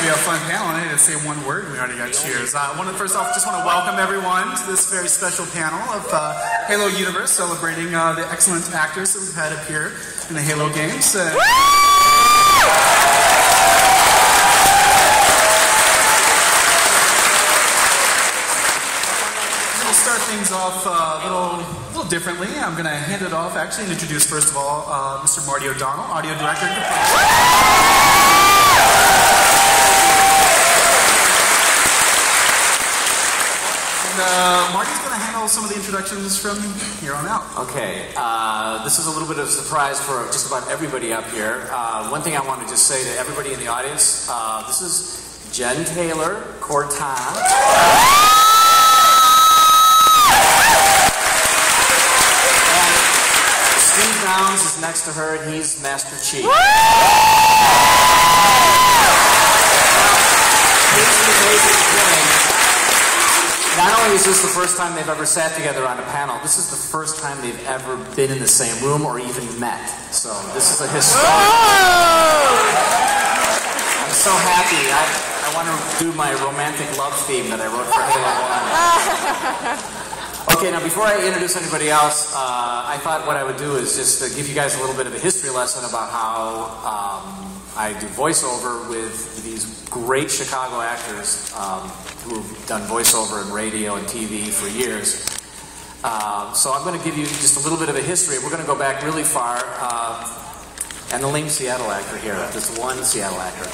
going to be a fun panel. I need to say one word. We already got cheers. First off, just want to welcome everyone to this very special panel of Halo Universe, celebrating the excellent actors that we've had up here in the Halo games. We'll start things off a little differently. I'm going to hand it off, actually, and introduce, first of all, Mr. Marty O'Donnell, audio director. Marty's going to handle some of the introductions from here on out. Okay, this is a little bit of a surprise for just about everybody up here. One thing I want to just say to everybody in the audience, this is Jen Taylor, Cortana. And Steve Downs is next to her, and he's Master Chief. Here's the amazing thing. Not only is this the first time they've ever sat together on a panel, this is the first time they've ever been in the same room or even met. So this is a historic. I'm so happy. I want to do my romantic love theme that I wrote for Halo 1. Okay, now before I introduce anybody else, I thought what I would do is just give you guys a little bit of a history lesson about how I do voiceover with these great Chicago actors who've done voiceover in radio and TV for years. So I'm going to give you just a little bit of a history. We're going to go back really far. And the lame Seattle actor here, this one Seattle actor,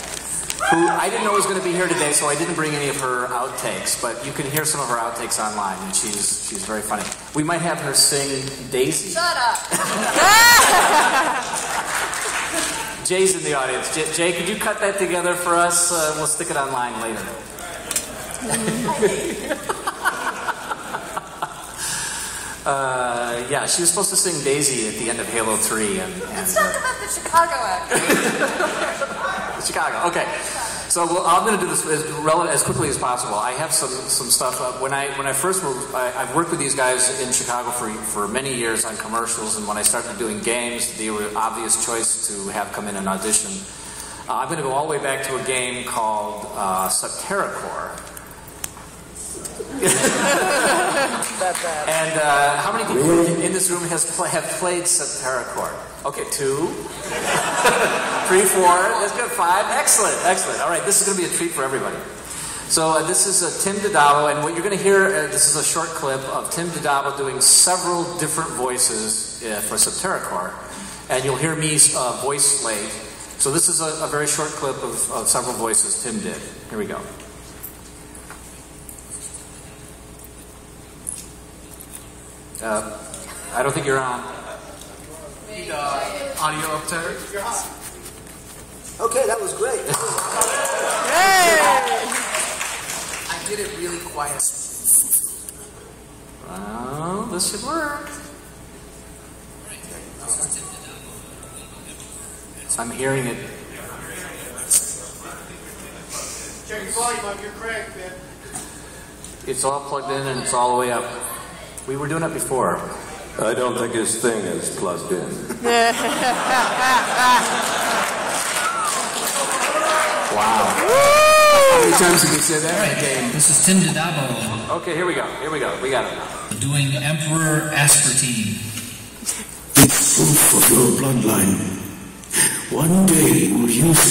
who I didn't know was going to be here today, so I didn't bring any of her outtakes, but you can hear some of her outtakes online, and she's very funny. We might have her sing Daisy. Shut up! Jay's in the audience. Jay, could you cut that together for us? We'll stick it online later. Yeah, she was supposed to sing Daisy at the end of Halo 3. Let's talk about the Chicago actor. Chicago, okay. So I'm going to do this as quickly as possible. I have some stuff. When I first moved, I've worked with these guys in Chicago for many years on commercials, and when I started doing games, they were an obvious choice to have come in and audition. I'm going to go all the way back to a game called Subterracore. And how many people in this room have played Subterracore? Okay, 2, 3, 4. Let's go 5. Excellent. All right, this is going to be a treat for everybody. So this is Tim Dodavo, and what you're going to hear, this is a short clip of Tim Dodavo doing several different voices for Subterracore, and you'll hear me voice Slate. So this is a very short clip of several voices Tim did. Here we go. I don't think you're on. Need audio up there. Okay, that was great. Hey! I did it really quiet. Well, this should work. I'm hearing it. Check your volume up, you're cracked, man. It's all plugged in and it's all the way up. We were doing it before. I don't think his thing is plugged in. Wow. How many times did we say that? All right, this is Tim Dodavo. Okay, here we go. We got it now. Doing Emperor Aspartine. It's proof of your bloodline. One day you will use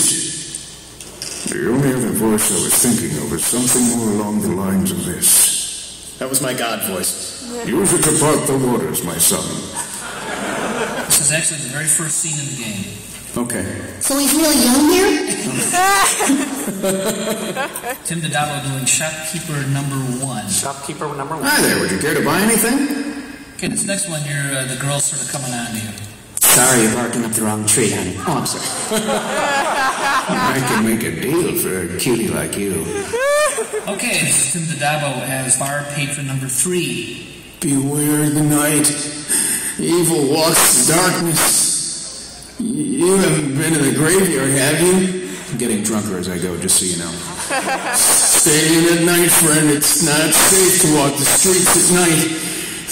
it. The only other voice I was thinking of was something more along the lines of this. That was my God voice. Use it to part the waters, my son. This is actually the very first scene in the game. Okay. So he's really young here? Tim Dodavo doing Shopkeeper number 1. Shopkeeper number 1. Hi there, would you care to buy anything? Okay, this next one, the girl's sort of coming on to you. Sorry, you're barking up the wrong tree, honey. Oh, I'm sorry. I can make a deal for a cutie like you. Okay, this is Tim Dodavo as bar patron number 3. Beware the night. Evil walks the darkness. You haven't been to the graveyard, have you? I'm getting drunker as I go, just so you know. Stay in at night, friend. It's not safe to walk the streets at night.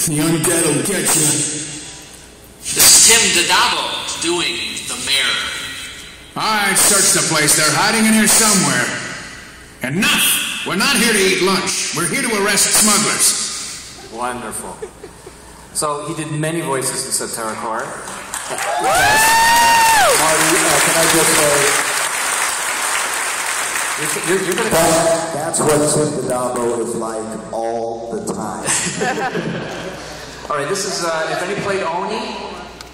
The undead will get you. This is Tim Dodavo doing the mayor. All right, search the place. They're hiding in here somewhere. Enough! We're not here to eat lunch. We're here to arrest smugglers. Wonderful. So he did many voices in Septericor. Marty, can I just say... You're gonna That's what Tim the Dabo is like all the time. All right, this is, if any played Oni?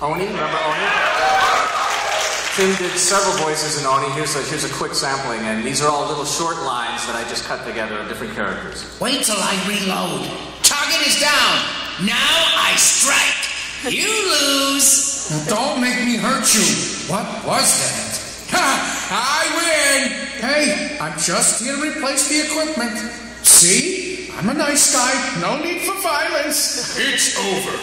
Oni, remember Oni? Tim did several voices in Oni. Here's a quick sampling, and these are all little short lines that I just cut together of different characters. Wait till I reload. Target is down. Now I strike. You lose. Now don't make me hurt you. What was that? Ha! I win! Hey, I'm just here to replace the equipment. See? I'm a nice guy. No need for violence. It's over.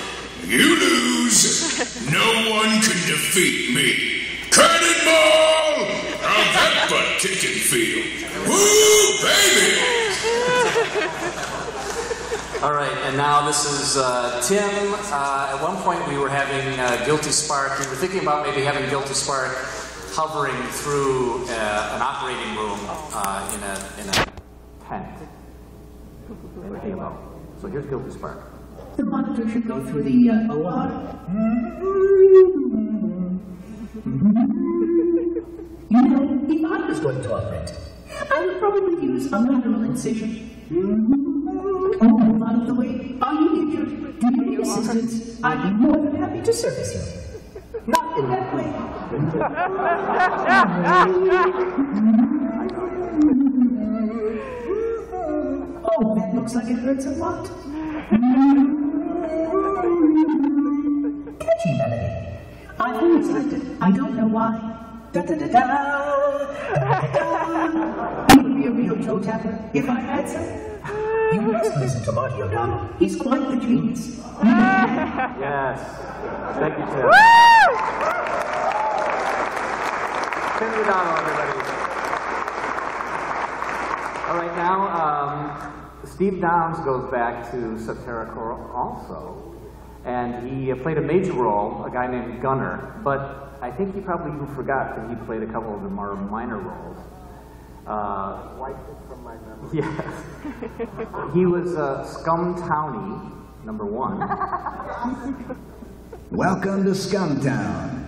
You lose. No one can defeat me. Cannonball! How'd that butt-kicking feel? Woo, baby! All right, and now this is Tim. At one point we were having Guilty Spark. We were thinking about maybe having Guilty Spark hovering through an operating room in a tent. So here's Guilty Spark. The monitor should go through the OR. You know, if I was going to operate, I would probably use a lateral incision. Oh, move out of the way. Are you injured? Do you need assistance? I'd be more than happy to service you. Not in that way. Oh, that looks like it hurts a lot. Catchy melody. I've always liked it. I don't know why. Da da da da. I would be a real toe tapper if I had some. You must listen to Marty O'Donnell. He's quite the genius. Yes. Thank you, Tim. Tim O'Donnell, everybody. All right, now Steve Downes goes back to Septericor also, and he played a major role, a guy named Gunner, but I think he probably even forgot that he played a couple of the more minor roles. Wiped it from my memory. Yes. He was Scum Townie, number 1. Welcome to Scumtown.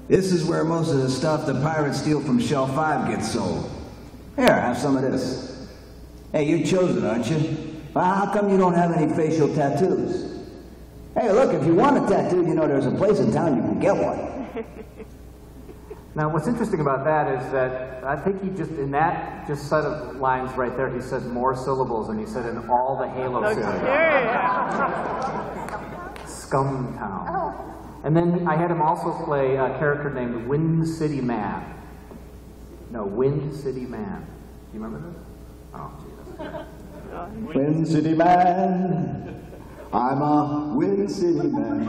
This is where most of the stuff the pirates steal from Shell 5 gets sold. Here, have some of this. Hey, you're chosen, aren't you? Well, how come you don't have any facial tattoos? Hey, look, if you want a tattoo, you know there's a place in town you can get one. Now, what's interesting about that is that I think he just, in that just set of lines right there, he said more syllables than he said in all the Halo series. Scumtown. Oh. And then I had him also play a character named Wind City Man. No, Wind City Man. Do you remember this? Oh, Jesus. Wind City Man. I'm a Wind City man.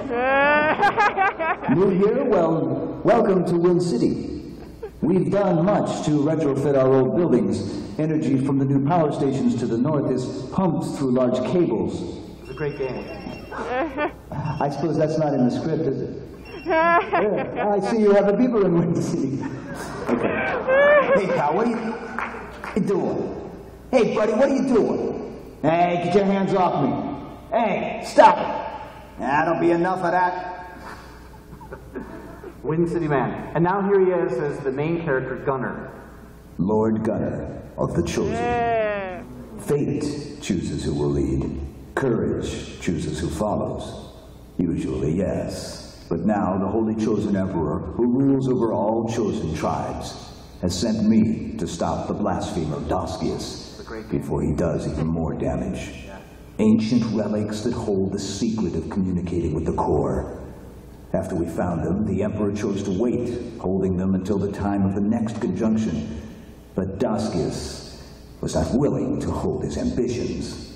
New year? Well, welcome to Wind City. We've done much to retrofit our old buildings. Energy from the new power stations to the north is pumped through large cables. It's a great game. I suppose that's not in the script, is it? Yeah, I see you have a beaver in Wind City. Okay. Hey, pal, what are you doing? Hey, buddy, what are you doing? Hey, get your hands off me. Hey, stop it. That'll be enough of that. Wind City Man. And now here he is as the main character, Gunner. Lord Gunner of the Chosen. Fate chooses who will lead. Courage chooses who follows. Usually, yes. But now the Holy Chosen Emperor, who rules over all chosen tribes, has sent me to stop the blasphemer Doskius before he does even more damage. Ancient relics that hold the secret of communicating with the core. After we found them, the Emperor chose to wait, holding them until the time of the next conjunction. But Doskius was not willing to hold his ambitions.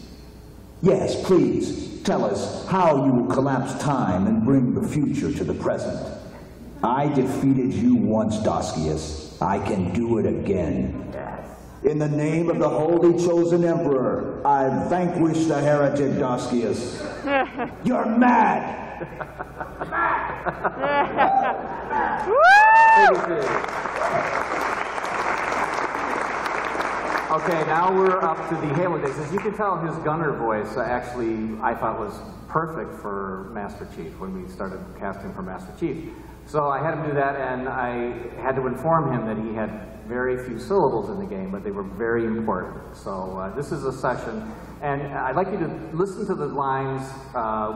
Yes, please, tell us how you will collapse time and bring the future to the present. I defeated you once, Doskius. I can do it again. In the name of the Holy Chosen Emperor, I vanquish the heretic Doskius. You're mad! Okay, now we're up to the Halo days. As you can tell, his gunner voice actually I thought was perfect for Master Chief when we started casting for Master Chief. So I had him do that, and I had to inform him that he had very few syllables in the game, but they were very important. So this is a session, and I'd like you to listen to the lines.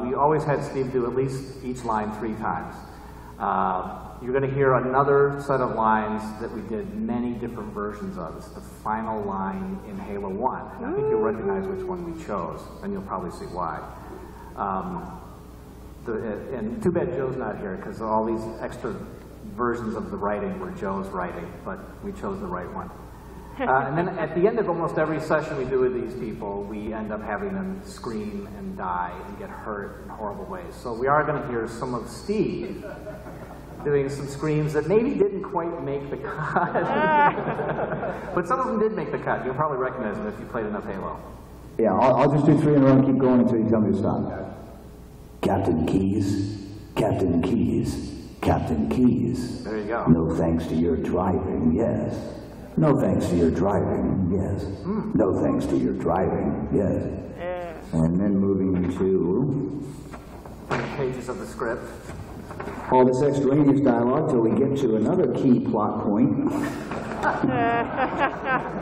We always had Steve do at least each line 3 times. You're going to hear another set of lines that we did many different versions of. It's the final line in Halo 1. And I think you'll recognize which one we chose, and you'll probably see why. And too bad Joe's not here, because all these extra versions of the writing were Joe's writing, but we chose the right one. And then at the end of almost every session we do with these people, we end up having them scream and die and get hurt in horrible ways. So we are going to hear some of Steve doing some screams that maybe didn't quite make the cut. But some of them did make the cut. You'll probably recognize them if you played enough Halo. Yeah, I'll just do 3 in a row and keep going until you tell me to stop. Captain Keyes, Captain Keyes, Captain Keyes. There you go. No thanks to your driving, yes. No thanks to your driving, yes. No thanks to your driving, yes. And then moving to pages of the script. All this extraneous dialogue till we get to another key plot point.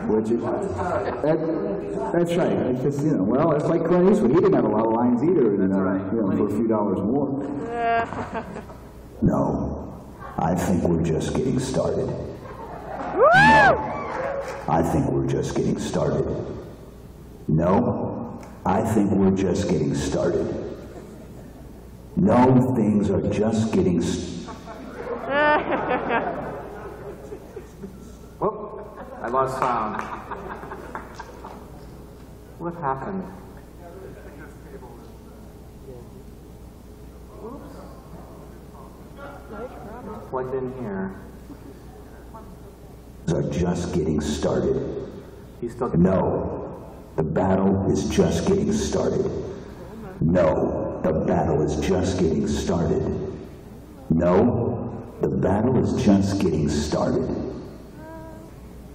Which is, that's right. It's just, you know, well, it's like Clint Eastwood. He didn't have a lot of lines either, and, you know, for a few dollars more. No, I think we're just getting started. No, I think we're just getting started. No, I think we're just getting started. No, things are just getting Whoop, I lost sound. What happened? Oops. Plugged in here. Are just getting started. He's still no, the battle is just getting started. No, the battle is just getting started. No, the battle is just getting started.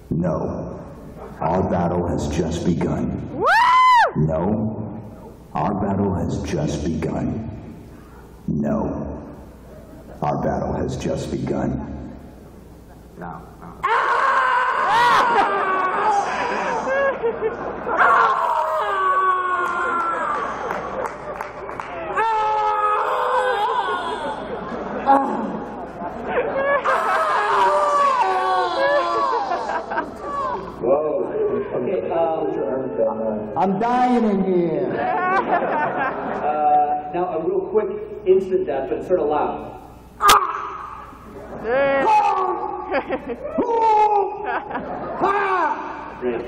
No, our battle has just begun. No, our battle has just begun. No, our battle has just begun. No. Whoa. Okay, I'm dying in here. Now, a real quick instant death, but it's sort of loud. Great.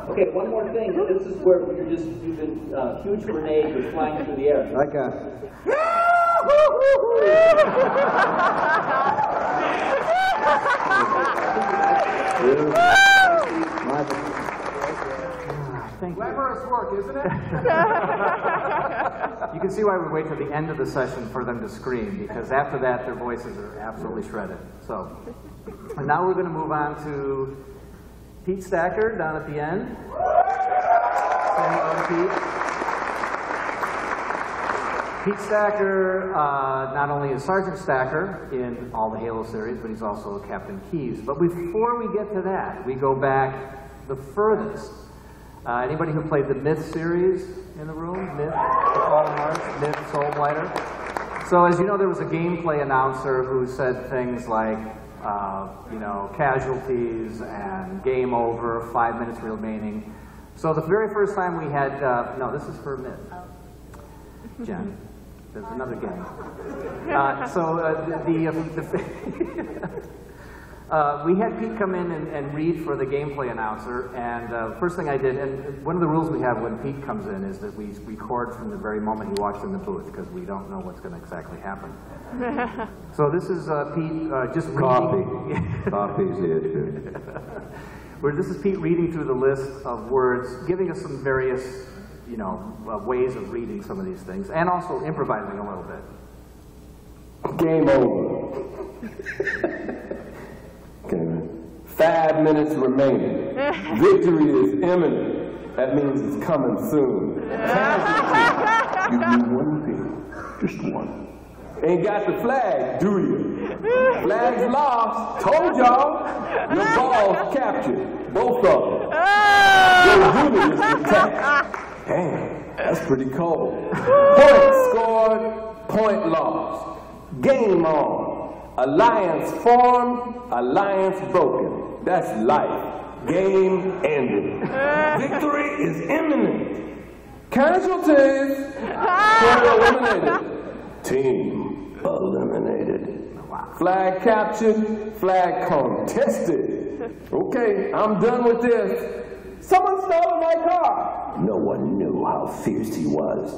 Okay, one more thing. This is where you're just using huge grenades are flying through the air. Like a... Glamorous work, isn't it? You can see why we wait till the end of the session for them to scream, because after that their voices are absolutely shredded. So, and now we're going to move on to Pete Stacker down at the end. Pete Stacker not only is Sergeant Stacker in all the Halo series, but he's also Captain Keyes. But before we get to that, we go back the furthest. Anybody who played the Myth series in the room? Myth, Fallen Hearts, Myth, Soulblighter. So as you know, there was a gameplay announcer who said things like, you know, casualties and game over, 5 minutes remaining. So the very first time we had, no, this is for Myth. Jen, there's another game. We had Pete come in and read for the gameplay announcer, and first thing I did, and one of the rules we have when Pete comes in is that we record from the very moment he walks in the booth, because we don't know what's going to exactly happen. So this is Pete just reading. Coffee's the issue. This is Pete reading through the list of words, giving us some various, you know, ways of reading some of these things, and also improvising a little bit. Game over. Okay, 5 minutes remaining. Victory is imminent. That means it's coming soon. Give me 1 pin. Just 1. Ain't got the flag, do you? Flag's lost. Told y'all. Your balls captured. Both of them. Your unit is attacked. Damn, that's pretty cold. Point scored, point lost. Game on. Alliance formed, alliance broken. That's life. Game ended. Victory is imminent. Casualties. Player eliminated. Team eliminated. Flag captured, flag contested. Okay, I'm done with this. Someone stole my car. No one knew how fierce he was.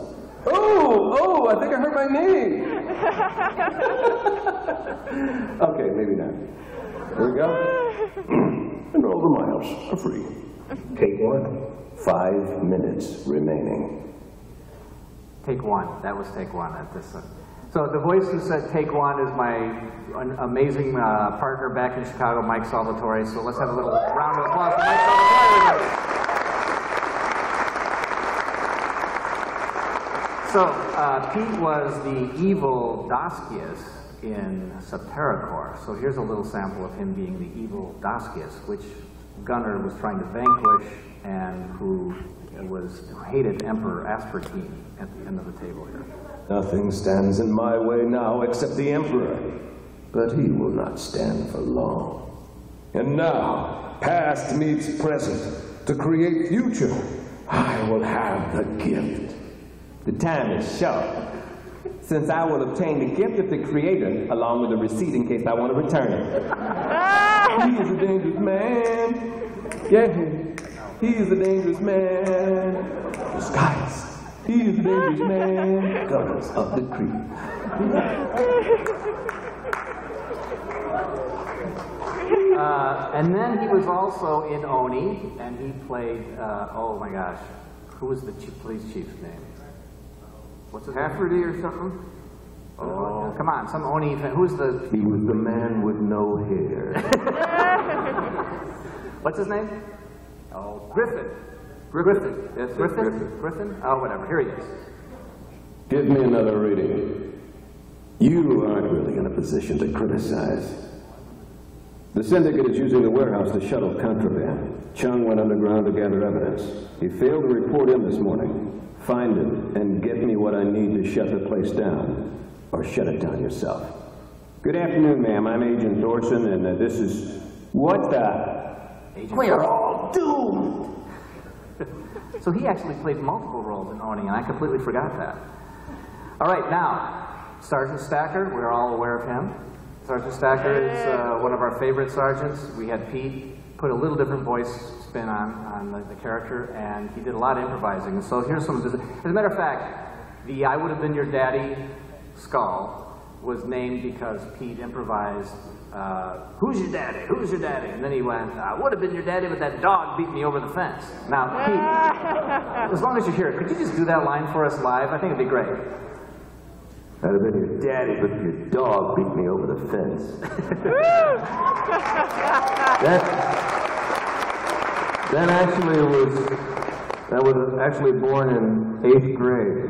Oh, I think I hurt my knee. Okay, maybe not. There we go. And all the miles are free. Take 1. 5 minutes remaining. Take 1. That was take 1 at this. So the voice who said take 1 is my amazing partner back in Chicago, Mike Salvatore. So let's have a little round of applause for Mike Salvatore, everybody. So, Pete was the evil Daskius in Septericor. So here's a little sample of him being the evil Daskius, which Gunnar was trying to vanquish and who hated Emperor Aspartine at the end of the table here. Nothing stands in my way now except the Emperor, but he will not stand for long. And now, past meets present. To create future, I will have the gift. The time is short, since I will obtain the gift of the Creator along with the receipt in case I want to return it. He is a dangerous man. Yeah, he is a dangerous man. Disguise. He is a dangerous man. Gunners of the creek. And then he was also in Oni, and he played, oh my gosh, who was the police chief's name? What's it, Hafferty or something? Oh, come on, some Oni fan. Who's the... He was the man with no hair. What's his name? Oh, Griffin. Griffin. Yes, Griffin? Oh, whatever. Here he is. Give me another reading. You aren't really in a position to criticize. The syndicate is using the warehouse to shuttle contraband. Chung went underground to gather evidence. He failed to report in this morning. Find him and get me what I need to shut the place down. Or shut it down yourself. Good afternoon, ma'am. I'm Agent Thorson, and this is... What the... We're all doomed! So he actually played multiple roles in Oni, and I completely forgot that. All right, now, Sergeant Stacker, we're all aware of him. Sergeant Stacker is one of our favorite sergeants. We had Pete put a little different voice spin on the character, and he did a lot of improvising. So here's some of this. As a matter of fact, the I Would Have Been Your Daddy skull was named because Pete improvised, who's your daddy? Who's your daddy? And then he went, I would have been your daddy, but that dog beat me over the fence. Now, Pete, as long as you're here, could you just do that line for us live? I think it'd be great. I'd have been your daddy, but your dog beat me over the fence. That was actually born in 8th grade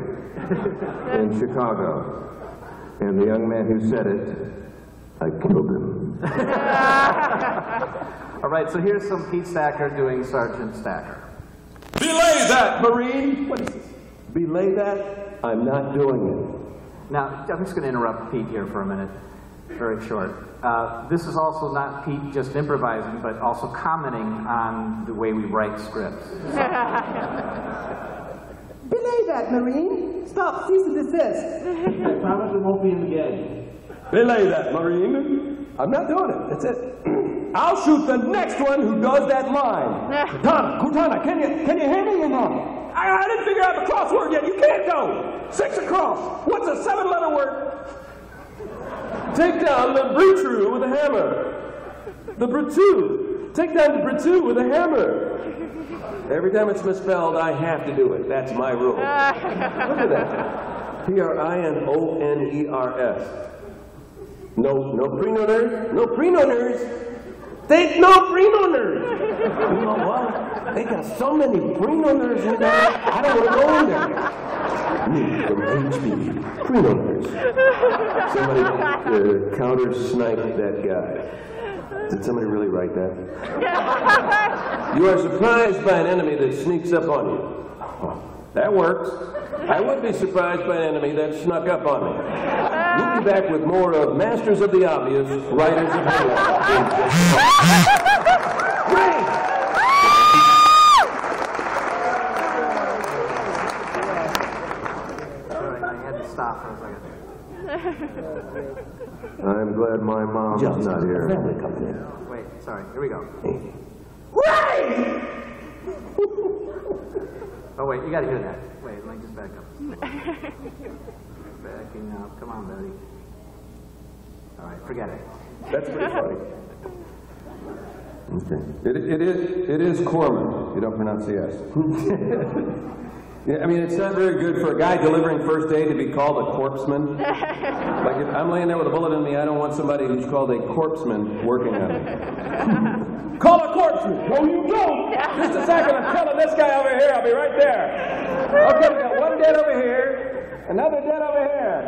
in Chicago. And the young man who said it, I killed him. All right, so here's some Pete Stacker doing Sergeant Stacker. Belay that, Marine! What is this? Belay that? I'm not doing it. Now, I'm just going to interrupt Pete here for a minute, very short. This is also not Pete just improvising, but also commenting on the way we write scripts. Belay that, Marine. Stop, cease and desist. I promise it won't be in the game. Belay that, Marine. I'm not doing it. That's it. I'll shoot the next one who does that line. Cortana, can you hear me or not? I didn't figure out the crossword yet. You can't go. 6 across. What's a 7-letter word? Take down the Brutru with a hammer. The Brutu. Take down the Brutu with a hammer. Every time it's misspelled, I have to do it. That's my rule. Look at that. Prinoners. No prenoters. No prenoters. There's no Reno nerds. You know what? They got so many Reno nerds in there, I don't want to go in there. Me from HB, Reno nerds. Somebody counter-snipe that guy. Did somebody really write that? You are surprised by an enemy that sneaks up on you. Oh, that works. I would be surprised by an enemy that snuck up on me. We'll be back with more of Masters of the Obvious, Writers of Halo. Great! Sorry, I had to stop for a second. I'm glad my mom's not here. Wait, sorry. Here we go. Right! Oh, wait, you gotta hear that. Wait, let me just back up. Backing up. Come on, Betty. All right, forget it. That's pretty funny. Okay. It is Corman. You don't pronounce the S. Yeah, I mean, it's not very good for a guy delivering first aid to be called a corpseman. Like, if I'm laying there with a bullet in me, I don't want somebody who's called a corpseman working on me. Call a corpseman! No, you don't! Just a second, I'm telling this guy over here, I'll be right there. Okay, we got one dead over here, another dead over here.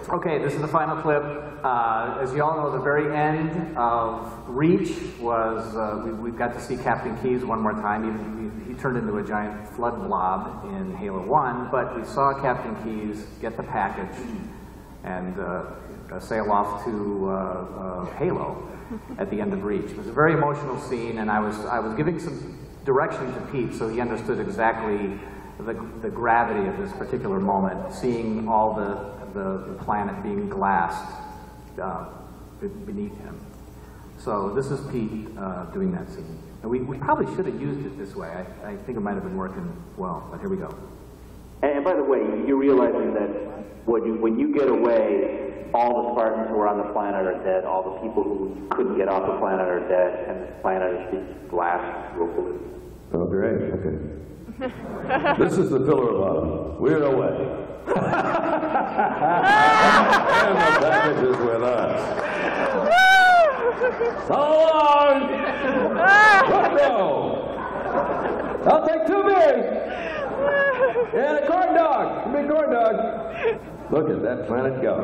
Okay, this is the final clip. As you all know, the very end of Reach was, we've got to see Captain Keyes one more time. He turned into a giant flood blob in Halo 1, but we saw Captain Keyes get the package and sail off to Halo at the end of Reach. It was a very emotional scene, and I was giving some direction to Pete so he understood exactly the gravity of this particular moment, seeing all the planet being glassed beneath him. So this is Pete doing that scene. And we probably should have used it this way. I think it might have been working well, but here we go. And by the way, you're realizing that when you get away, all the Spartans who are on the planet are dead, all the people who couldn't get off the planet are dead, and the planet is being blasted willfully. Oh, great. Okay. This is the pillar of autumn. We're away. And the package is with us. So long! Let's go! I'll take 2 beers! And a corn dog! Give me a corn dog! Look at that planet go.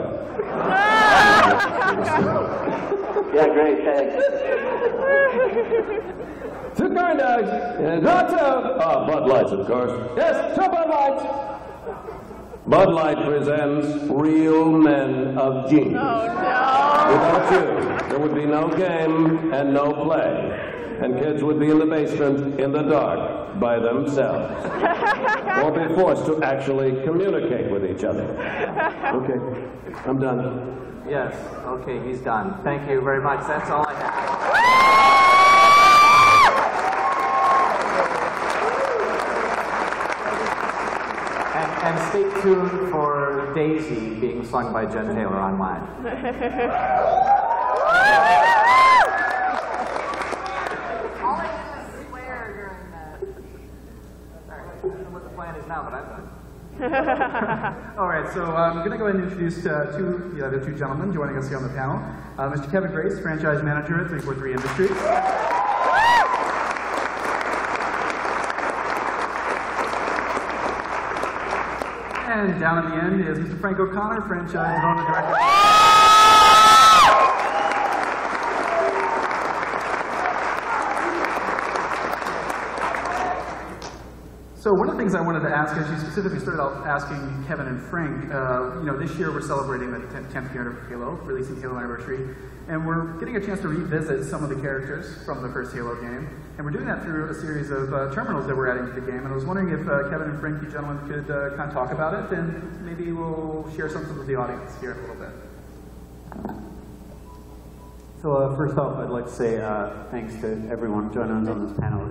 Yeah, great, thanks. 2 corn dogs and lots of Bud Lights, of course. Yes, 2 Bud Lights. Bud Light presents Real Men of Genius. Oh, no. Without you, there would be no game and no play. And kids would be in the basement in the dark by themselves. Or be forced to actually communicate with each other. Okay, I'm done. Yes, okay, he's done. Thank you very much. That's all I have. And stay tuned for Daisy being sung by Jen Taylor online. All I did was swear during that. Sorry, I don't know what the plan is now, but I'm done. All right, so I'm going to go ahead and introduce the other 2 gentlemen joining us here on the panel. Mr. Kevin Grace, franchise manager at 343 Industries. And down at the end is Mr. Frank O'Connor, franchise owner director. So one of the things I wanted to ask, as you specifically started out asking Kevin and Frank, this year we're celebrating the 10th year of Halo, releasing Halo Anniversary, and we're getting a chance to revisit some of the characters from the first Halo game, and we're doing that through a series of terminals that we're adding to the game, and I was wondering if Kevin and Frank, you gentlemen, could kind of talk about it, and maybe we'll share something with the audience here in a little bit. So first off, I'd like to say thanks to everyone joining us on this panel.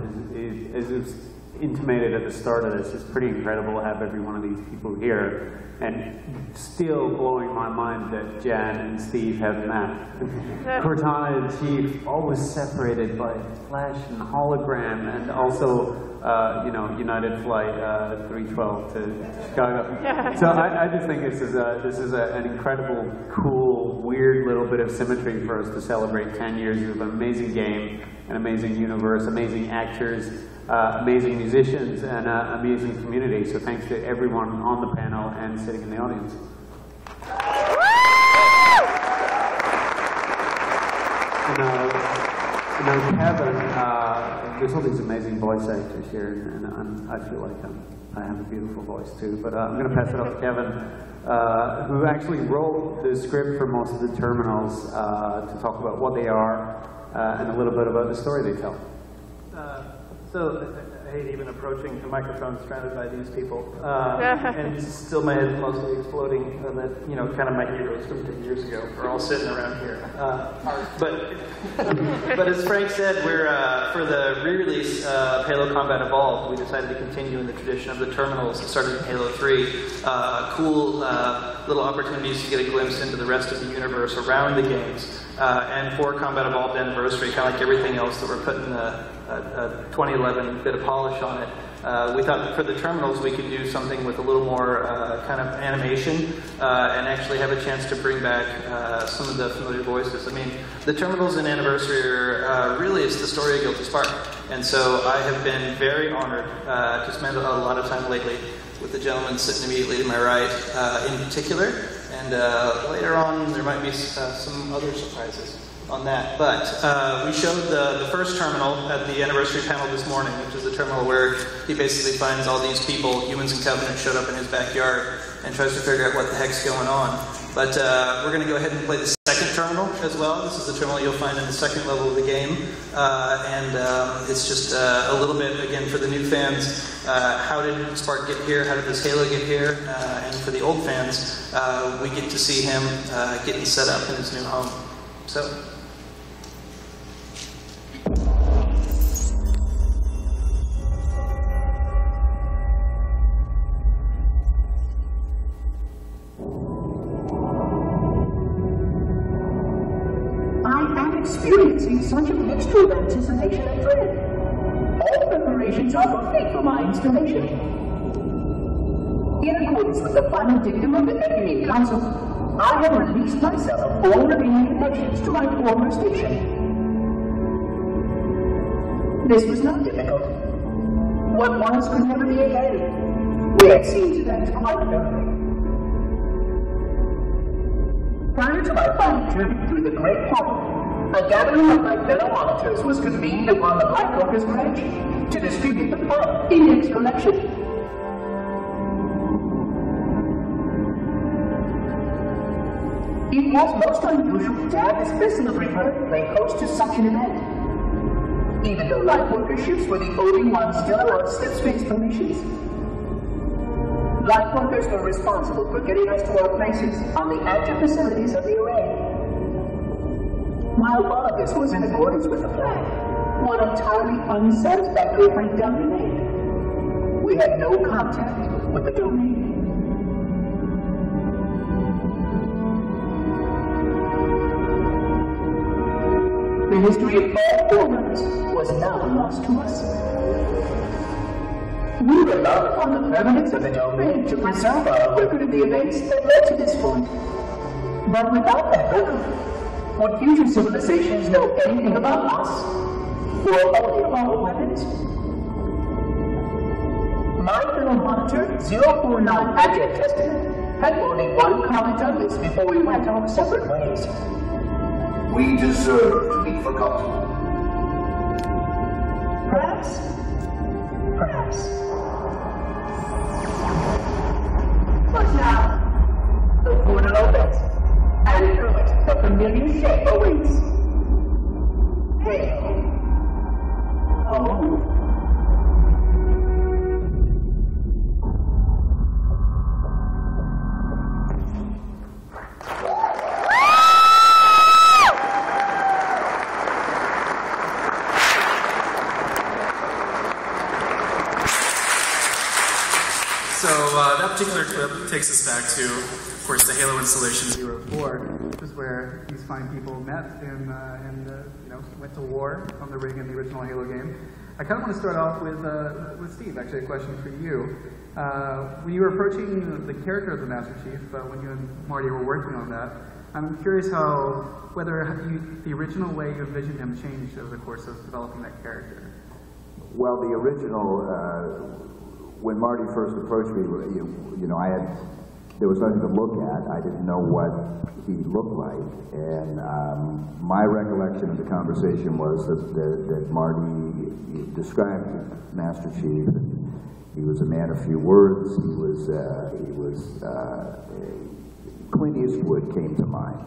intimated at the start of this, it's pretty incredible to have every one of these people here, and still blowing my mind that Jan and Steve have met. Cortana and Chief always separated by flash and hologram, and also United Flight 312 to Chicago. So I just think this is an incredible, cool, weird little bit of symmetry for us to celebrate 10 years of an amazing game, an amazing universe, amazing actors, amazing musicians, and an amazing community. So thanks to everyone on the panel and sitting in the audience. And Kevin, there's all these amazing voice actors here, and I feel like I have a beautiful voice too. But I'm going to pass it off to Kevin, who actually wrote the script for most of the terminals to talk about what they are and a little bit about the story they tell. So I hate even approaching the microphone surrounded by these people, and still my head's mostly exploding. That kind of my heroes from 10 years ago are all sitting around here. But as Frank said, we're for the re-release of Halo Combat Evolved, we decided to continue in the tradition of the terminals that started in Halo 3. Cool little opportunities to get a glimpse into the rest of the universe around the games. And for Combat Evolved Anniversary, kind of like everything else that we're putting a 2011 bit of polish on it, we thought that for the terminals we could do something with a little more kind of animation and actually have a chance to bring back some of the familiar voices. I mean, the terminals in Anniversary are really it's the story of Guilty Spark. And so I have been very honored to spend a lot of time lately with the gentleman sitting immediately to my right in particular. And later on there might be some other surprises on that. But we showed the first terminal at the Anniversary panel this morning, which is the terminal where he basically finds all these people, humans and Covenant, showed up in his backyard and tries to figure out what the heck's going on. But we're going to go ahead and play the second terminal as well. This is the terminal you'll find in the second level of the game. It's just a little bit, again, for the new fans, how did Spark get here? How did this Halo get here? And for the old fans, we get to see him getting set up in his new home. So. Experiencing such a mixture of anticipation and dread. All preparations are complete for my installation. In accordance with the final dictum of the Deputy Council, I have released myself of all remaining connections to my former station. This was not difficult. What was could never be again. We had seen to that quite thoroughly. Prior to my final journey through the Great Portal, a gathering of my fellow monitors was convened upon the Lightworkers branch to distribute the file index collection. It was most unusual to have this vessel of Rebirth lay close to such an event. Even though Lightworker ships were the only ones still on slipspace formations, Lightworkers were responsible for getting us to our places on the active facilities of the array. While all of this was in accordance with the plan, one entirely unsatisfactory breakdown remained. We had no contact with the domain. The history of all Forerunners was now lost to us. We relied upon the permanence of the domain to preserve our record of the events that led to this point. But without that record, would future civilizations know anything about us? Or only of our weapons? My fellow monitor, 049 Adject Testament, had only one comment on this before we went our separate ways. We deserve to be forgotten. Perhaps. Perhaps. But now, the portal opens, and through it, the familiar shape awaits. Hey. Oh. that particular clip takes us back to, of course, the Halo installation 04, which is where these fine people met and went to war on the ring in the original Halo game. I kind of want to start off with Steve, actually, a question for you. When you were approaching the character of the Master Chief, when you and Marty were working on that, I'm curious whether the original way you envisioned him changed over the course of developing that character. Well, the original, when Marty first approached me, there was nothing to look at. I didn't know what he looked like, and my recollection of the conversation was that Marty described Master Chief. He was a man of few words. Clint Eastwood came to mind,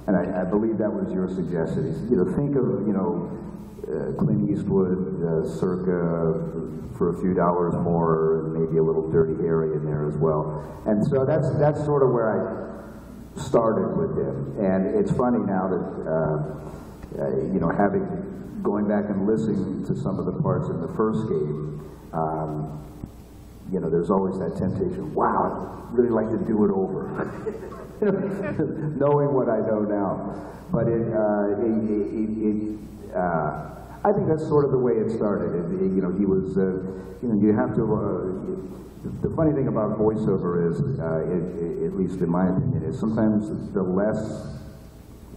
and I believe that was your suggestion. Think of Clint Eastwood circa for a few dollars more, and maybe a little Dirty Harry in there as well. And so that's sort of where I started with him. And it's funny now that going back and listening to some of the parts in the first game. There's always that temptation. Wow, I'd really like to do it over. Knowing what I know now, but I think that's sort of the way it started. He was, you have to. The funny thing about voiceover is, at least in my opinion, is sometimes the less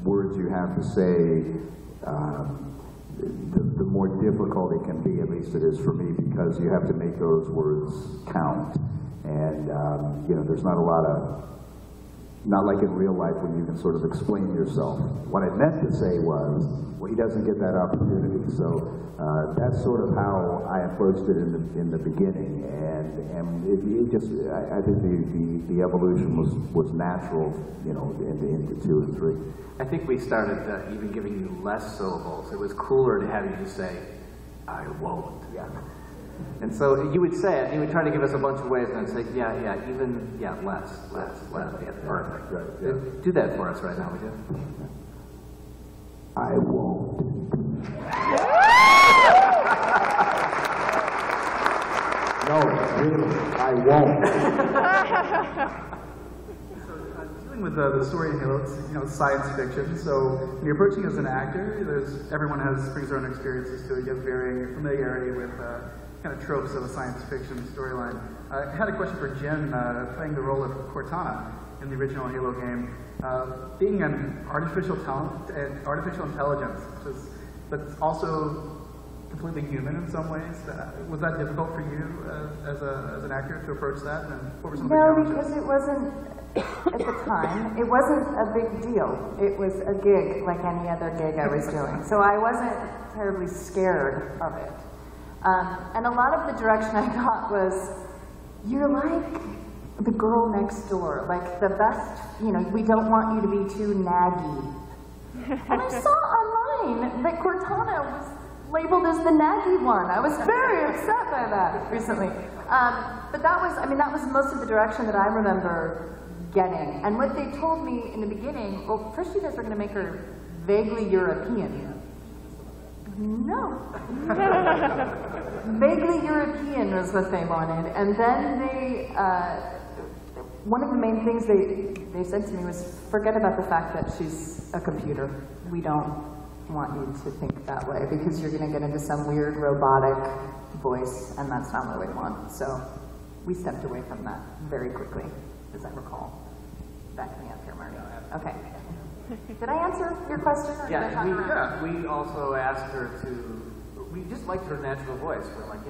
words you have to say, the more difficult it can be. At least it is for me, because you have to make those words count, and there's not a lot of. Not like in real life when you can sort of explain yourself. What I meant to say was, well, he doesn't get that opportunity. So that's sort of how I approached it in the beginning, and I think the evolution was natural, into 2 and 3. I think we started even giving you less syllables. It was cooler to have you just say, "I won't." Yeah. And so you would say it, you would try to give us a bunch of ways, and I'd say, less. Yeah, perfect. Right, yeah. Do that for us right now, would you? I won't. No, really, I won't. Dealing with the story in Halo, it's science fiction. So when you're approaching as an actor, everyone brings their own experiences to it. You have varying familiarity with kind of tropes of a science fiction storyline. I had a question for Jen, playing the role of Cortana in the original Halo game. Being an artificial intelligence, but also completely human in some ways. Was that difficult for you as an actor to approach that? And what were some of the challenges? Because it wasn't, at the time, it wasn't a big deal. It was a gig like any other gig I was doing. So I wasn't terribly scared of it. And a lot of the direction I got was, you're like the girl next door, like the best, we don't want you to be too naggy. And I saw online that Cortana was labeled as the naggy one. I was very upset by that recently. But that was most of the direction that I remember getting. And what they told me in the beginning, well, first you guys were going to make her vaguely European. No. Vaguely European was what they wanted. And then they, one of the main things they said to me was, forget about the fact that she's a computer. We don't want you to think that way, because you're going to get into some weird robotic voice, and that's not what we want. So we stepped away from that very quickly, as I recall. Back me up here, Marty. Okay. Did I answer your question? Or Yeah, we also asked her we just liked her natural voice. We're like,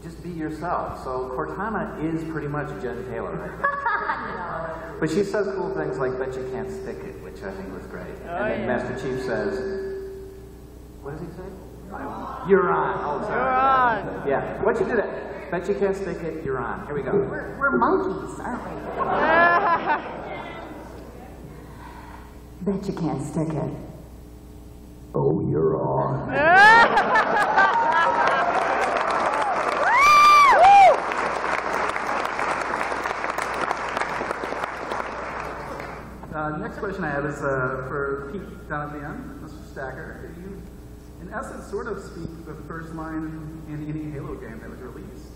just be yourself. So Cortana is pretty much Jen Taylor right now. But she says cool things like, bet you can't stick it, which I think was great. And then Master Chief says, what does he say? You're on. Oh, sorry. You're on. Yeah. What'd you do that? Bet you can't stick it, you're on. Here we go. We're monkeys, aren't we? Bet you can't stick it. Oh, you're on. Next question I have is for Pete down at the end, Mr. Stacker. You, in essence, sort of speak the first line in any Halo game that was released.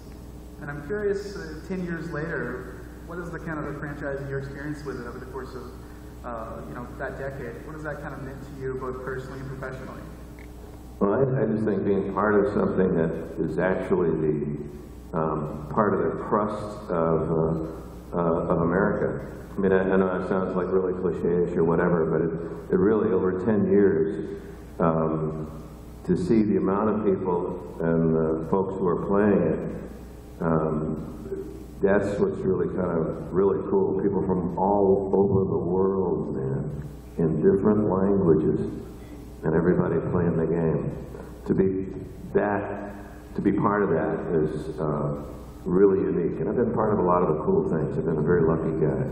And I'm curious, 10 years later, what is the kind of the franchise and your experience with it over the course of that decade? What has that kind of meant to you, both personally and professionally? Well, I just think being part of something that is actually the part of the crust of America. I mean, I know that sounds like really cliche-ish or whatever, but it really, over 10 years, to see the amount of people and the folks who are playing it, that's what's really really cool. People from all over the world, man, in different languages, and everybody playing the game. To be part of that is really unique. And I've been part of a lot of the cool things. I've been a very lucky guy.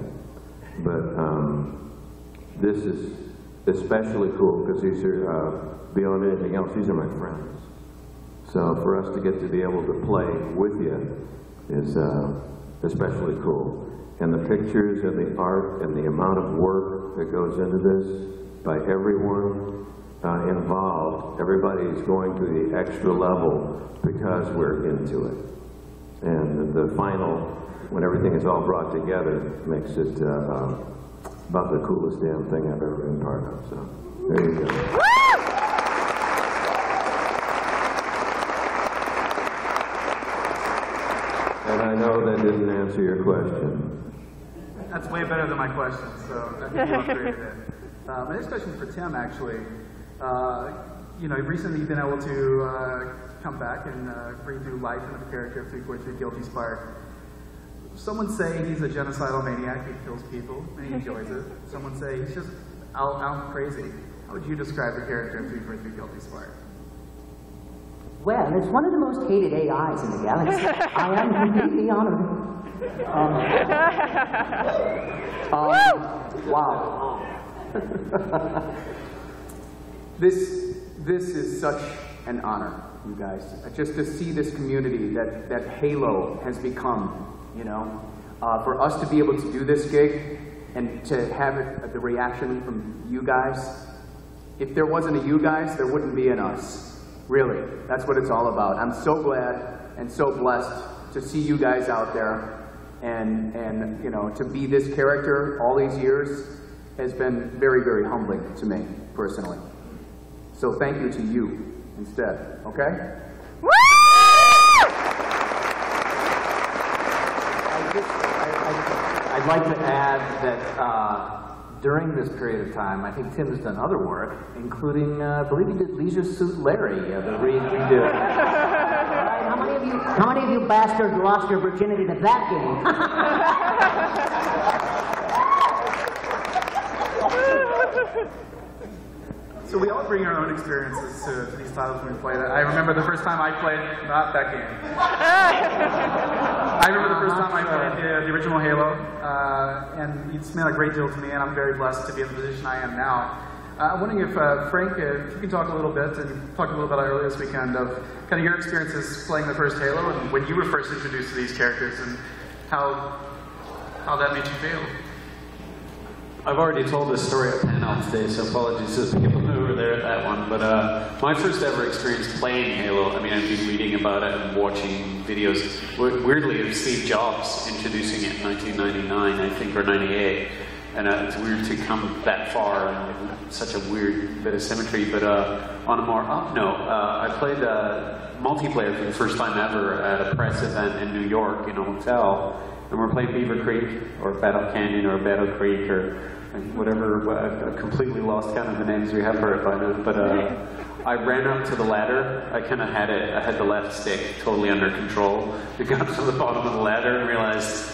But this is especially cool because these are, beyond anything else, these are my friends. So for us to get to be able to play with you is especially cool. And the pictures and the art and the amount of work that goes into this by everyone involved, everybody's going to the extra level because we're into it. And the final, when everything is all brought together, makes it about the coolest damn thing I've ever been part of. So there you go. And I know that didn't answer your question. That's way better than my question, so I think you upgraded it. My next question is for Tim, actually. Recently you've been able to come back and breathe new life into the character of 343 Guilty Spark. Someone say he's a genocidal maniac, he kills people, and he enjoys it. Someone say he's just out crazy. How would you describe the character of 343 Guilty Spark? Well, it's one of the most hated AIs in the galaxy. I am completely honored. Wow. This is such an honor, you guys. Just to see this community that Halo has become, for us to be able to do this gig and to have the reaction from you guys. If there wasn't a you guys, there wouldn't be an us. Really, that's what it's all about. I'm so glad and so blessed to see you guys out there, and to be this character all these years has been very, very humbling to me personally. So thank you to you instead. Okay? I'd like to add that during this period of time, I think Tim has done other work, including, I believe he did Leisure Suit Larry, the redo. How many of you bastards lost your virginity to that game? So we all bring our own experiences to these titles when we play that. I remember the first time I played, not that game. I remember the first time I played the original Halo, and it's meant a great deal to me, and I'm very blessed to be in the position I am now. I'm wondering if, Frank, if you can talk a little bit, and talk a little bit earlier this weekend, of kind of your experiences playing the first Halo, and when you were first introduced to these characters, and how that made you feel. I've already told this story at panel today, so apologies to the people who were there at that one. But my first ever experience playing Halo, I mean, I've been reading about it and watching videos, weirdly, of Steve Jobs introducing it in 1999, I think, or 98. And it's weird to come that far, and such a weird bit of symmetry. But on a more up note, I played multiplayer for the first time ever at a press event in New York in a hotel. And we're playing Beaver Creek, or Battle Canyon, or Battle Creek, or whatever, I've completely lost count of the names we have for it by now. But I ran up to the ladder. I kind of had it, I had the left stick totally under control. I got up to the bottom of the ladder and realized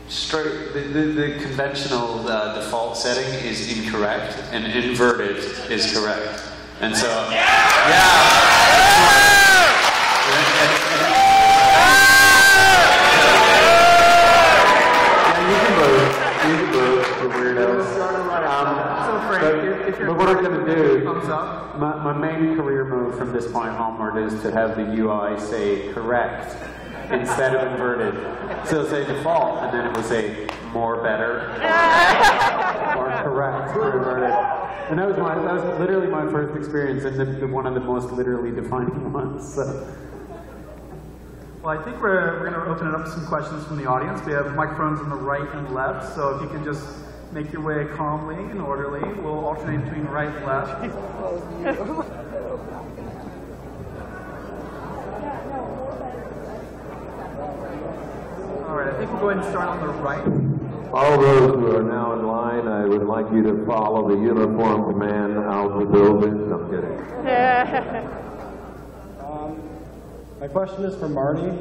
the conventional default setting is incorrect, and inverted is correct. And so, But what I'm going to do, my main career move from this point onward is to have the UI say correct instead of inverted. So it'll say default, and then it will say more better, or correct, or inverted. And that was literally my first experience, and one of the most literally defining ones. So. Well, I think we're going to open it up to some questions from the audience. We have microphones on the right and left, so if you can just make your way calmly and orderly. We'll alternate between right and left. All right, I think we'll go ahead and start on the right. All those who are now in line, I would like you to follow the uniformed man out the building. I'm kidding. My question is for Marty.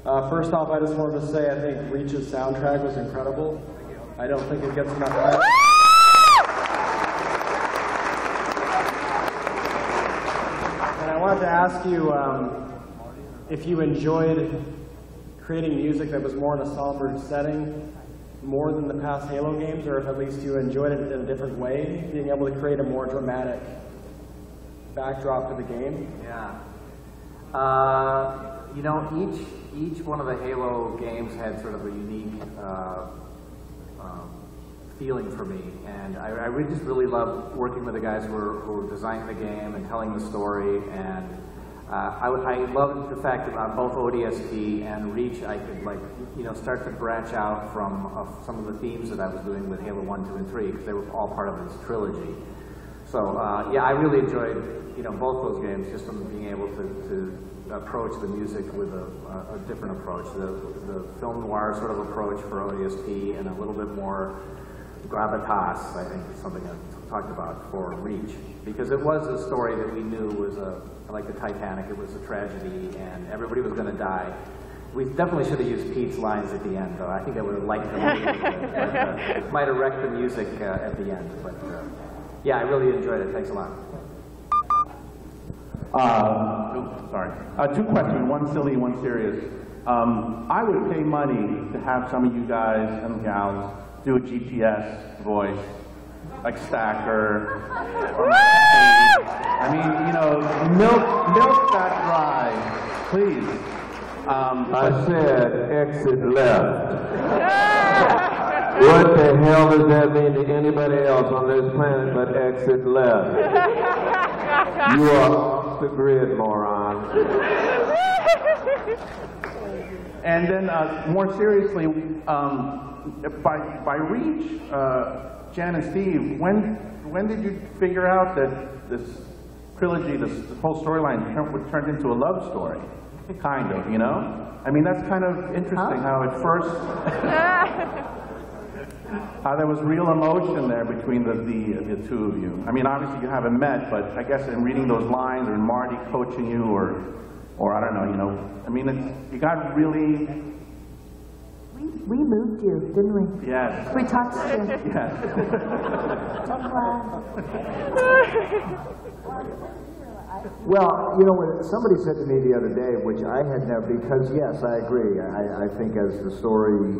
First off, I just wanted to say I think Reach's soundtrack was incredible. I don't think it gets enough credit. And I wanted to ask you if you enjoyed creating music that was more in a somber setting more than the past Halo games, or if at least you enjoyed it in a different way, being able to create a more dramatic backdrop to the game. Yeah. You know, each one of the Halo games had sort of a unique feeling for me, and I really just really loved working with the guys who were designing the game and telling the story, and I loved the fact that on both ODST and Reach I could start to branch out from some of the themes that I was doing with Halo 1, 2, and 3, because they were all part of this trilogy. So yeah, I really enjoyed both those games, just from being able to approach the music with a different approach. The film noir sort of approach for ODST, and a little bit more gravitas, I think, is something I talked about for Reach. Because it was a story that we knew was like the Titanic, it was a tragedy, and everybody was going to die. We definitely should have used Pete's lines at the end, though. I think I would have liked them a little bit. Might have wrecked the music at the end, but yeah, I really enjoyed it. Thanks a lot. Sorry. Two questions, one silly, one serious. I would pay money to have some of you guys and gals do a GPS voice, like Stacker. I mean, milk that drive, please. I said exit left. What the hell does that mean to anybody else on this planet but exit left? You are off the grid, moron. And then, more seriously, by Reach, Jan and Steve, when did you figure out that this trilogy, this whole storyline turned into a love story? Kind of, I mean, that's kind of interesting how at first, how there was real emotion there between the two of you. I mean, obviously you haven't met, but I guess in reading those lines, or Marty coaching you, or I don't know, I mean, you got really... We moved you, didn't we? Yes. We touched you. Yes. Well, what somebody said to me the other day, which I had never, because yes, I agree. I think as the story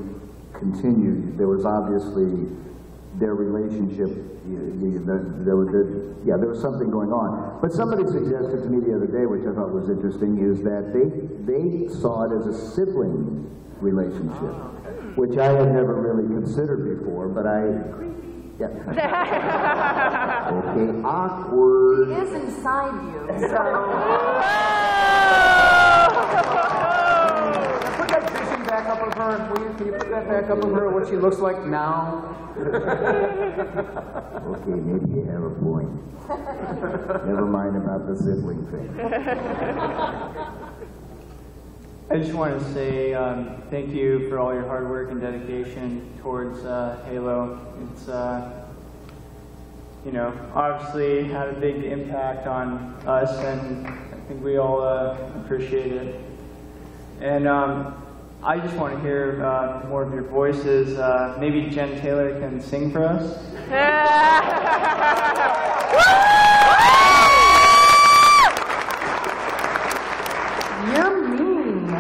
continued, there was obviously their relationship, there was something going on. But somebody suggested to me the other day, which I thought was interesting, is that they saw it as a sibling relationship, which I had never really considered before, but okay, awkward. He is inside you, so... Put that vision back up of her. Can you put that back up of her, what she looks like now? Okay, maybe you have a point. Never mind about the sibling thing. I just want to say thank you for all your hard work and dedication towards Halo. It's, obviously had a big impact on us, and I think we all appreciate it. And I just want to hear more of your voices. Maybe Jen Taylor can sing for us. You're mean. I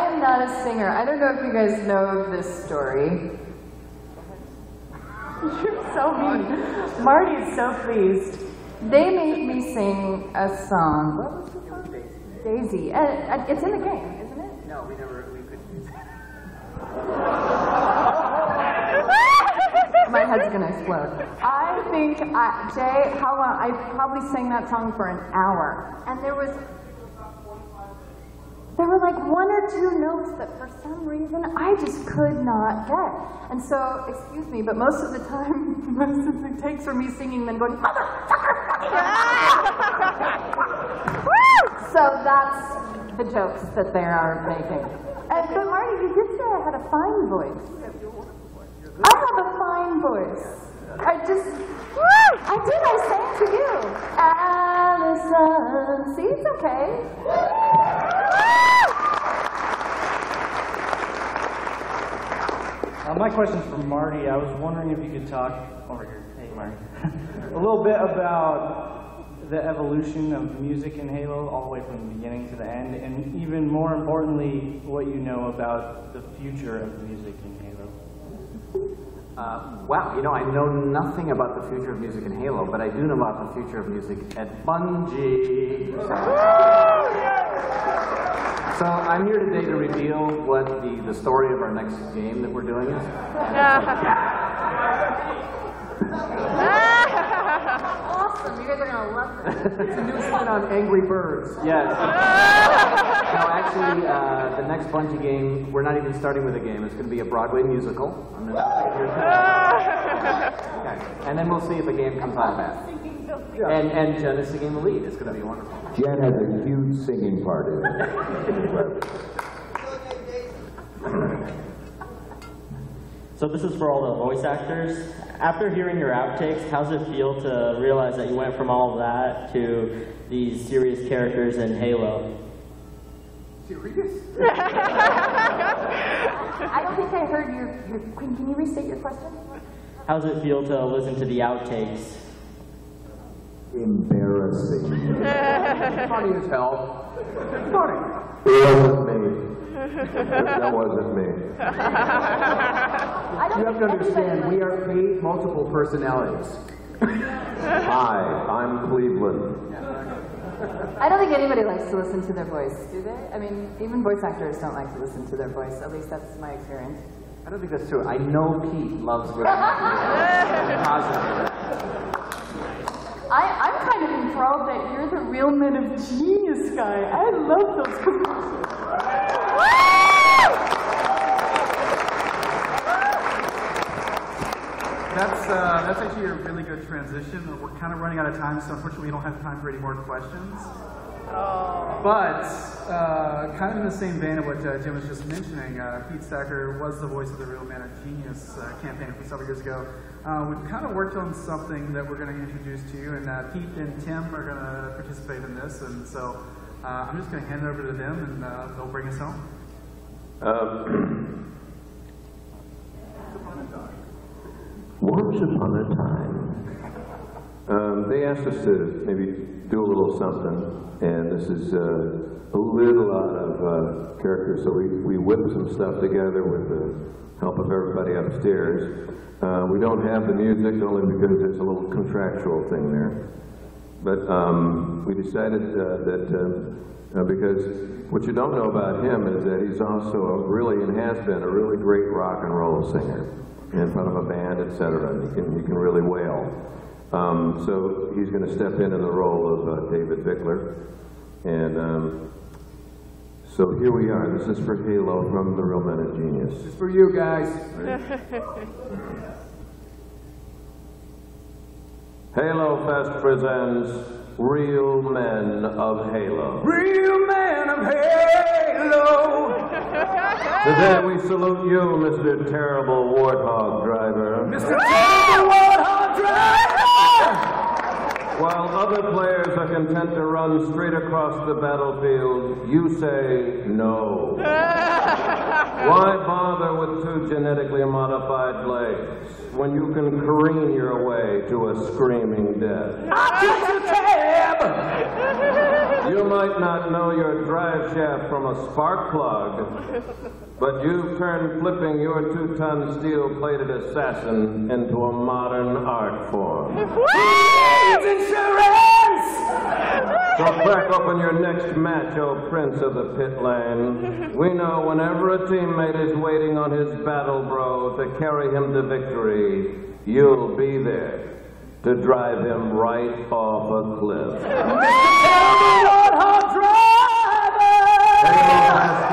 am not a singer. I don't know if you guys know this story. You're so mean. Marty is so pleased. They made me sing a song. What was the song? Daisy. It's in the game, isn't it? No, we couldn't use that. My head's gonna explode. I think, Jay, how long? I probably sang that song for an hour. And there there were like 1 or 2 notes that for some reason I just could not get. And so, excuse me, but most of the time, most of the takes were me singing and then going, motherfucker! So that's the jokes that they are making. But Marty, you did say I had a fine voice. I have a fine voice. I sang to you. Allison. See, it's okay. My question's for Marty. I was wondering if you could talk over here. Hey, Marty. A little bit about the evolution of music in Halo, all the way from the beginning to the end, and even more importantly, what you know about the future of music in Halo. Wow, you know, I know nothing about the future of music in Halo, but I do know about the future of music at Bungie. So I'm here today to reveal what the story of our next game that we're doing is. Awesome, you guys are going to love this. It's a new spin on Angry Birds. Yes. No, actually, the next Bungie game, we're not even starting with a game. It's going to be a Broadway musical. I'm going to okay. And then we'll see if a game comes out of that. And Jen is singing the lead. It's going to be wonderful. Jen has a huge singing part in it. So this is for all the voice actors. After hearing your outtakes, how does it feel to realize that you went from all of that to these serious characters in Halo? Serious? I don't think I heard your can you restate your question? How does it feel to listen to the outtakes? Embarrassing. Funny as hell. Funny. It wasn't me. That wasn't me. You have to understand, we are 8 multiple personalities. Hi, I'm Cleveland. I don't think anybody likes to listen to their voice, do they? I mean, even voice actors don't like to listen to their voice. At least that's my experience. I don't think that's true. I know Pete loves listening to positive. I'm kind of enthralled that you're the Real Men of Genius guy. I love those commercials. That's actually a really good transition. We're kind of running out of time, so unfortunately we don't have time for any more questions. But kind of in the same vein of what Jim was just mentioning, Pete Stacker was the voice of the Real Man of Genius campaign from several years ago. We've kind of worked on something that we're going to introduce to you, and Pete and Tim are going to participate in this, and so I'm just going to hand it over to them, and they'll bring us home. Once upon a time, they asked us to maybe do a little something, and this is a little out of character, so we whipped some stuff together with the help of everybody upstairs. We don't have the music only because it's a little contractual thing there. But we decided that because what you don't know about him is that he's also and has been a really great rock and roll singer in front of a band, etc. You can really wail. So he's going to step into the role of David Bickler. And so here we are. This is for Halo from the Real Men of Genius. This is for you guys. Halo Fest presents Real Men of Halo. Real Men of Halo! Today we salute you, Mr. Terrible Warthog Driver. Mr. Terrible Warthog Driver! While other players are content to run straight across the battlefield, you say no. Why bother with 2 genetically modified blades when you can careen your way to a screaming death? I'll get you, cab! You might not know your drive shaft from a spark plug, but you've turned flipping your 2-ton steel-plated assassin into a modern art form. Insurance! So crack open your next match, oh Prince of the Pit Lane. We know whenever a teammate is waiting on his battle bro to carry him to victory, you'll be there to drive him right off a cliff. Mr. Terrible Warthog Driver! have